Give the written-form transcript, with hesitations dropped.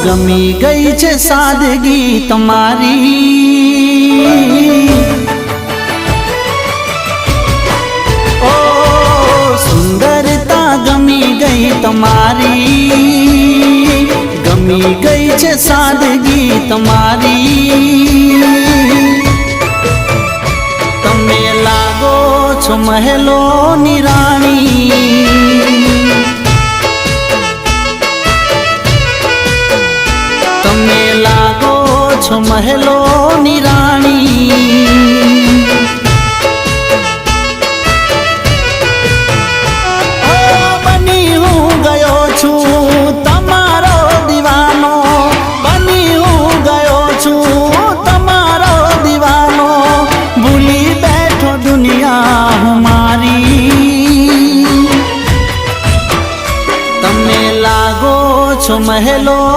ગમી ગઈ છે સાદગી તમારી, ઓ સુંદરતા ગમી ગઈ તમારી, ગમી ગઈ છે સાદગી તમારી। તમે લાગો છો મહેલોની રાણી, તમે લાગો છો મહેલોની રાણી।